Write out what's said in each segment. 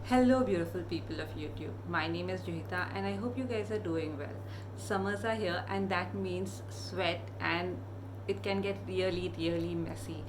Hello, beautiful people of YouTube. My name is Juhita, and I hope you guys are doing well. Summers are here, and that means sweat, and it can get really, really messy.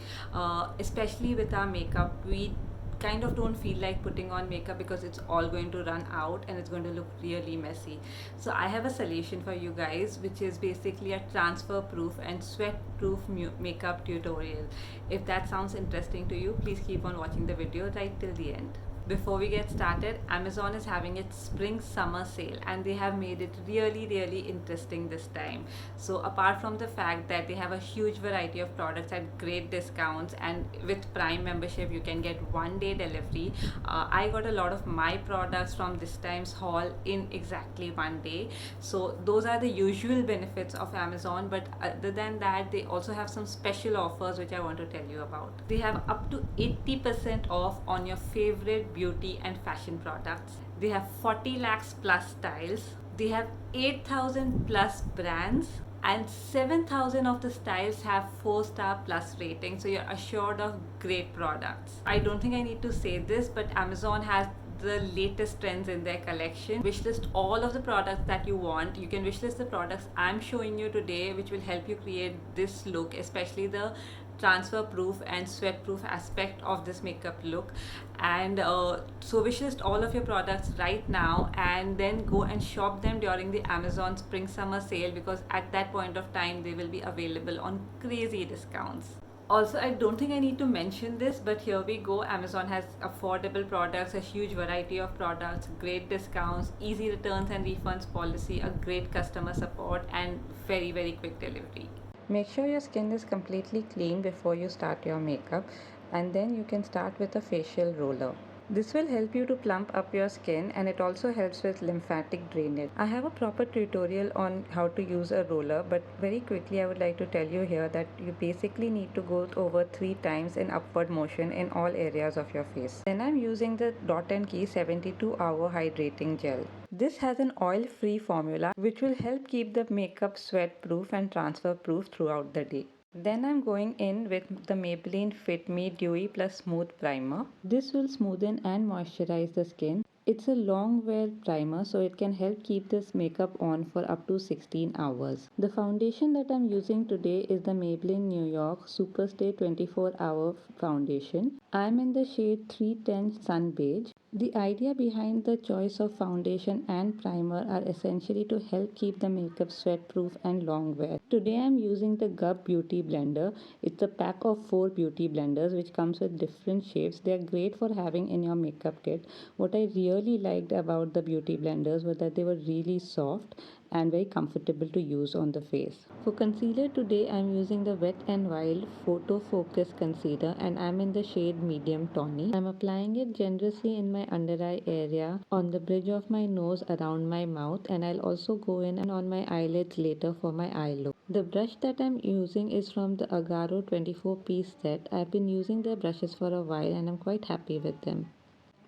Especially with our makeup, we kind of don't feel like putting on makeup because it's all going to run out and it's going to look really messy. So I have a solution for you guys, which is basically a transfer proof and sweat proof makeup tutorial. If that sounds interesting to you, please keep on watching the video right till the end. Before we get started, Amazon is having its spring summer sale and they have made it really, really interesting this time. So, apart from the fact that they have a huge variety of products at great discounts, and with Prime membership, you can get 1 day delivery. I got a lot of my products from this time's haul in exactly 1 day. So, those are the usual benefits of Amazon, but other than that, they also have some special offers which I want to tell you about. They have up to 80% off on your favorite beauty and fashion products. They have 40 lakhs plus styles. They have 8,000 plus brands, and 7,000 of the styles have 4-star plus rating, so you're assured of great products. I don't think I need to say this, but Amazon has the latest trends in their collection. Wishlist all of the products that you want. You can wishlist the products I'm showing you today, which will help you create this look, especially the transfer proof and sweat proof aspect of this makeup look. And so wishlist all of your products right now and then go and shop them during the Amazon spring summer sale, because at that point of time they will be available on crazy discounts. Also, I don't think I need to mention this, but here we go. Amazon has affordable products, a huge variety of products, great discounts, easy returns and refunds policy, a great customer support, and very, very quick delivery. Make sure your skin is completely clean before you start your makeup, and then you can start with a facial roller. This will help you to plump up your skin, and it also helps with lymphatic drainage. I have a proper tutorial on how to use a roller, but very quickly I would like to tell you here that you basically need to go over 3 times in upward motion in all areas of your face. Then I'm using the Dot and Key 72-hour hydrating gel. This has an oil-free formula which will help keep the makeup sweat proof and transfer proof throughout the day. Then I'm going in with the Maybelline Fit Me Dewy Plus Smooth Primer. This will smoothen and moisturize the skin. It's a long wear primer, so it can help keep this makeup on for up to 16 hours. The foundation that I'm using today is the Maybelline New York Superstay 24-hour foundation. I'm in the shade 310 Sun Beige. The idea behind the choice of foundation and primer are essentially to help keep the makeup sweat proof and long wear. Today I'm using the Gub Beauty Blender. It's a pack of 4 beauty blenders which comes with different shapes. They are great for having in your makeup kit. What I really liked about the beauty blenders was that they were really soft and very comfortable to use on the face. For concealer today I'm using the Wet n Wild Photo Focus Concealer, and I'm in the shade medium tawny. I'm applying it generously in my under eye area, on the bridge of my nose, around my mouth, and I'll also go in and on my eyelids later for my eye look. The brush that I'm using is from the Agaro 24-piece set. I've been using their brushes for a while and I'm quite happy with them.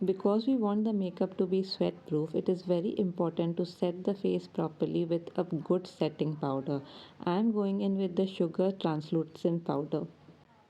Because we want the makeup to be sweat proof, it is very important to set the face properly with a good setting powder. I am going in with the Sugar Translucent Powder.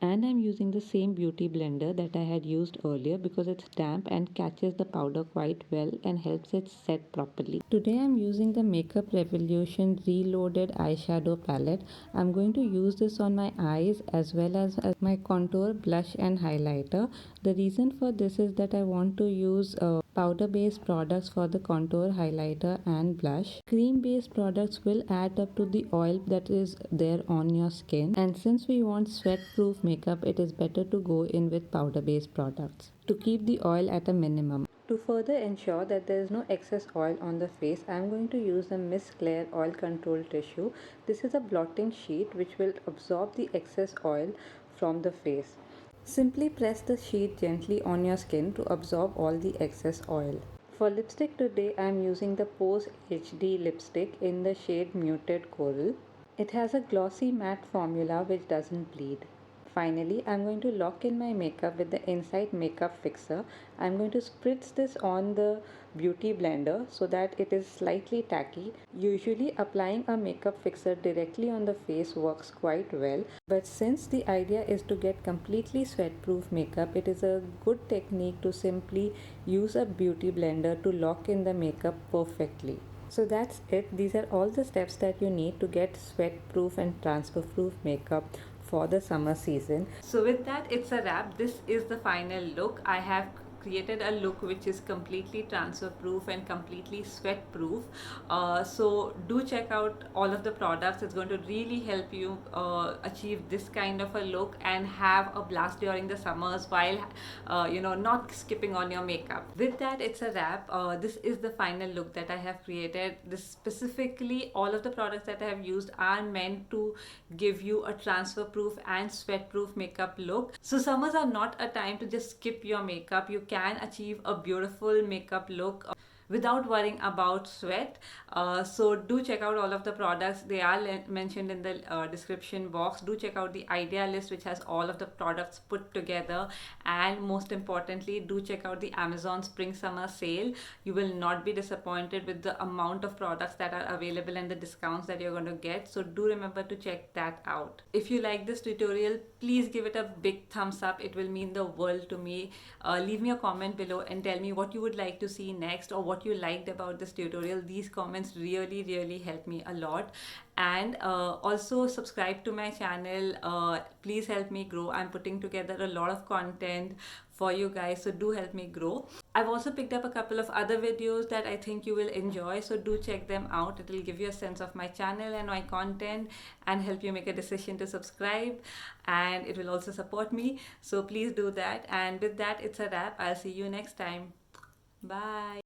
And I'm using the same beauty blender that I had used earlier because it's damp and catches the powder quite well and helps it set properly. Today I'm using the Makeup Revolution Reloaded eyeshadow palette. I'm going to use this on my eyes as well as my contour, blush and highlighter. The reason for this is that I want to use powder based products for the contour, highlighter and blush. Cream based products will add up to the oil that is there on your skin, and since we want sweat proof makeup, it is better to go in with powder based products to keep the oil at a minimum. To further ensure that there is no excess oil on the face, I am going to use the Miss Claire Oil Control Tissue. This is a blotting sheet which will absorb the excess oil from the face. Simply press the sheet gently on your skin to absorb all the excess oil. For lipstick today, I am using the Pose HD lipstick in the shade Muted Coral. It has a glossy matte formula which doesn't bleed. Finally, I'm going to lock in my makeup with the Inside Makeup Fixer. I'm going to spritz this on the beauty blender so that it is slightly tacky. Usually applying a makeup fixer directly on the face works quite well, but since the idea is to get completely sweat proof makeup, it is a good technique to simply use a beauty blender to lock in the makeup perfectly. So that's it. These are all the steps that you need to get sweat proof and transfer proof makeup for the summer season. So with that, it's a wrap. This is the final look. I have created a look which is completely transfer proof and completely sweat proof. So do check out all of the products. It's going to really help you achieve this kind of a look and have a blast during the summers while not skipping on your makeup. With that, it's a wrap. This is the final look that I have created. This specifically, all of the products that I have used are meant to give you a transfer proof and sweat proof makeup look. So summers are not a time to just skip your makeup. You can achieve a beautiful makeup look without worrying about sweat. So do check out all of the products. They are mentioned in the description box. Do check out the idea list which has all of the products put together, and most importantly, do check out the Amazon spring summer sale. You will not be disappointed with the amount of products that are available and the discounts that you're going to get. So do remember to check that out. If you like this tutorial, please give it a big thumbs up. It will mean the world to me. Leave me a comment below and tell me what you would like to see next or what you liked about this tutorial. These comments really help me a lot. And also subscribe to my channel. Please help me grow. I'm putting together a lot of content for you guys, so do help me grow. I've also picked up a couple of other videos that I think you will enjoy, so do check them out. It will give you a sense of my channel and my content and help you make a decision to subscribe, and it will also support me, so please do that. And with that, it's a wrap. I'll see you next time. Bye.